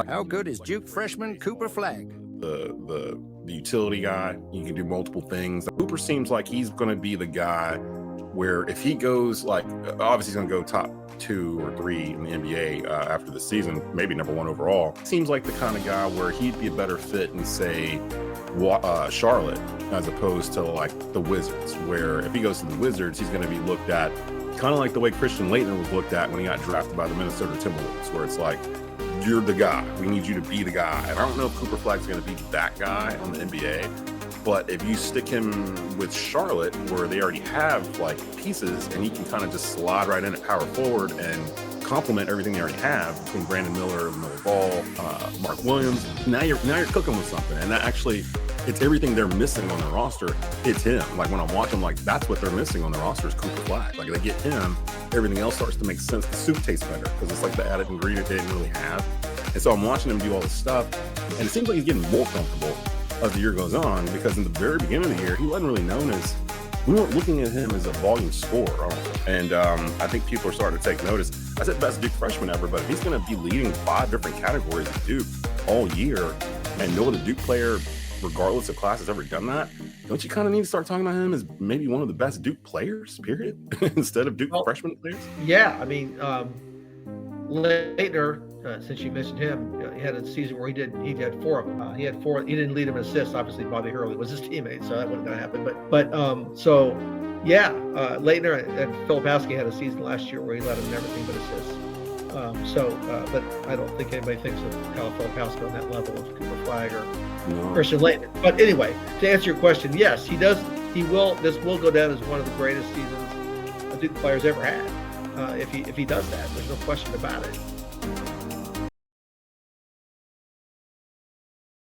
How good is Duke freshman Cooper Flagg? The utility guy. You can do multiple things. Cooper seems like he's going to be the guy where if he goes, like, obviously he's going to go top 2 or 3 in the NBA after the season, maybe number 1 overall. Seems like the kind of guy where he'd be a better fit in, say, Charlotte, as opposed to like the Wizards, where if he goes to the Wizards, he's going to be looked at kind of like the way Christian Laettner was looked at when he got drafted by the Minnesota Timberwolves, where it's like, you're the guy. We need you to be the guy. And I don't know if Cooper Flagg's going to be that guy on the NBA, but if you stick him with Charlotte, where they already have like pieces, and he can kind of just slide right in at power forward and complement everything they already have between Brandon Miller, Miller Ball, Mark Williams. Now you're cooking with something, and that actually, it's everything they're missing on their roster. It's him. Like when I watch them, like that's what they're missing on their roster is Cooper Flagg. Like they get him, everything else starts to make sense. The soup tastes better because it's like the added ingredient they didn't really have. And so I'm watching him do all this stuff, and it seems like he's getting more comfortable as the year goes on, because in the very beginning of the year, he wasn't really known as, we weren't looking at him as a volume scorer. And I think people are starting to take notice. I said best Duke freshman ever, but if he's going to be leading 5 different categories at Duke all year, and no other Duke player, regardless of class, has ever done that, don't you kind of need to start talking about him as maybe one of the best Duke players, period, instead of Duke freshman players? Yeah, I mean, Laettner, since you mentioned him, he had a season where he had 4 of them. He had 4. He didn't lead him in assists. Obviously, Bobby Hurley was his teammate, so that wasn't going to happen. Laettner and Filipowski had a season last year where he led him in everything but assists. But I don't think anybody thinks of Kyle Filipowski on that level of Cooper Flagg or Christian Laettner. But anyway, to answer your question, yes, he does. This will go down as one of the greatest seasons a Duke player's ever had. If he does that, there's no question about it.